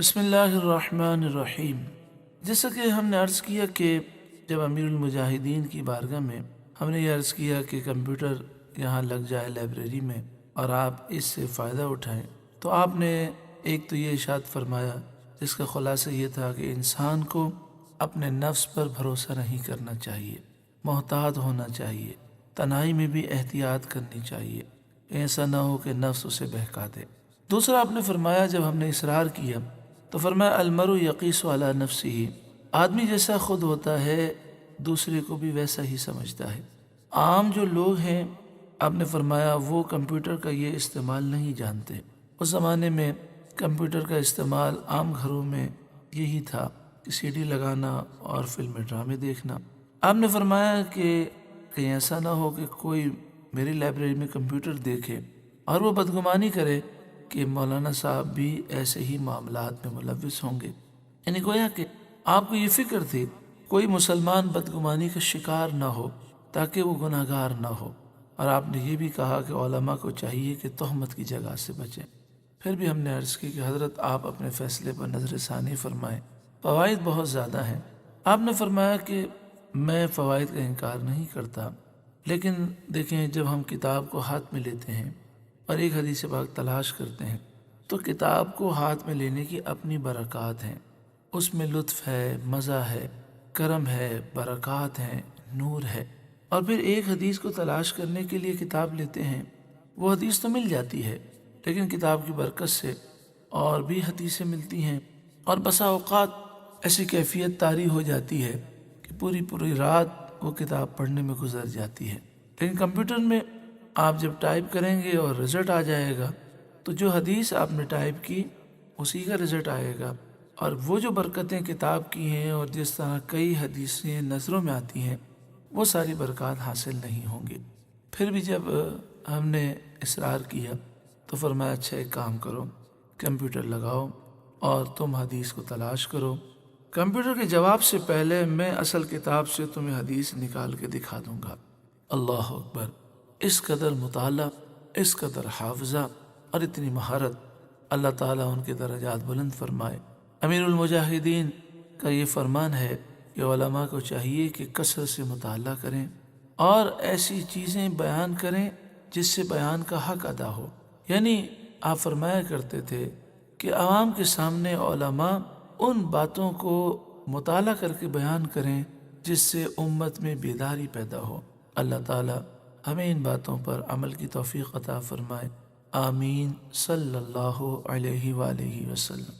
بسم اللہ الرحمن الرحیم۔ جیسا کہ ہم نے عرض کیا کہ جب امیر المجاہدین کی بارگاہ میں ہم نے یہ عرض کیا کہ کمپیوٹر یہاں لگ جائے لائبریری میں اور آپ اس سے فائدہ اٹھائیں، تو آپ نے ایک تو یہ ارشاد فرمایا جس کا خلاصہ یہ تھا کہ انسان کو اپنے نفس پر بھروسہ نہیں کرنا چاہیے، محتاط ہونا چاہیے، تنہائی میں بھی احتیاط کرنی چاہیے، ایسا نہ ہو کہ نفس اسے بہکا دے۔ دوسرا آپ نے فرمایا جب ہم نے اصرار کیا تو فرمایا المرء یقیس علی نفسہ، آدمی جیسا خود ہوتا ہے دوسرے کو بھی ویسا ہی سمجھتا ہے۔ عام جو لوگ ہیں آپ نے فرمایا وہ کمپیوٹر کا یہ استعمال نہیں جانتے۔ اس زمانے میں کمپیوٹر کا استعمال عام گھروں میں یہی تھا کہ سی ڈی لگانا اور فلم ڈرامے دیکھنا۔ آپ نے فرمایا کہ کہیں ایسا نہ ہو کہ کوئی میری لائبریری میں کمپیوٹر دیکھے اور وہ بدگمانی کرے کہ مولانا صاحب بھی ایسے ہی معاملات میں ملوث ہوں گے، یعنی گویا کہ آپ کو یہ فکر تھی کوئی مسلمان بدگمانی کا شکار نہ ہو تاکہ وہ گناہ گار نہ ہو۔ اور آپ نے یہ بھی کہا کہ علماء کو چاہیے کہ تہمت کی جگہ سے بچیں۔ پھر بھی ہم نے عرض کی کہ حضرت آپ اپنے فیصلے پر نظر ثانی فرمائیں، فوائد بہت زیادہ ہیں۔ آپ نے فرمایا کہ میں فوائد کا انکار نہیں کرتا، لیکن دیکھیں جب ہم کتاب کو ہاتھ میں لیتے ہیں اور ایک حدیث پاک تلاش کرتے ہیں تو کتاب کو ہاتھ میں لینے کی اپنی برکات ہیں، اس میں لطف ہے، مزہ ہے، کرم ہے، برکات ہیں، نور ہے۔ اور پھر ایک حدیث کو تلاش کرنے کے لیے کتاب لیتے ہیں، وہ حدیث تو مل جاتی ہے لیکن کتاب کی برکت سے اور بھی حدیثیں ملتی ہیں، اور بسا اوقات ایسی کیفیت طاری ہو جاتی ہے کہ پوری پوری رات وہ کتاب پڑھنے میں گزر جاتی ہے۔ لیکن کمپیوٹر میں آپ جب ٹائپ کریں گے اور رزلٹ آ جائے گا تو جو حدیث آپ نے ٹائپ کی اسی کا رزلٹ آئے گا، اور وہ جو برکتیں کتاب کی ہیں اور جس طرح کئی حدیثیں نظروں میں آتی ہیں وہ ساری برکات حاصل نہیں ہوں گی۔ پھر بھی جب ہم نے اصرار کیا تو فرمایا اچھا ایک کام کرو، کمپیوٹر لگاؤ اور تم حدیث کو تلاش کرو۔ کمپیوٹر کے جواب سے پہلے میں اصل کتاب سے تمہیں حدیث نکال کے دکھا دوں گا۔ اللہ اکبر! اس قدر مطالعہ، اس قدر حافظہ اور اتنی مہارت، اللہ تعالیٰ ان کے درجات بلند فرمائے۔ امیر المجاہدین کا یہ فرمان ہے کہ علماء کو چاہیے کہ کثرت سے مطالعہ کریں اور ایسی چیزیں بیان کریں جس سے بیان کا حق ادا ہو۔ یعنی آپ فرمایا کرتے تھے کہ عوام کے سامنے علماء ان باتوں کو مطالعہ کر کے بیان کریں جس سے امت میں بیداری پیدا ہو۔ اللہ تعالیٰ ہمیں ان باتوں پر عمل کی توفیق عطا فرمائے۔ آمین صلی اللہ علیہ وآلہ وسلم۔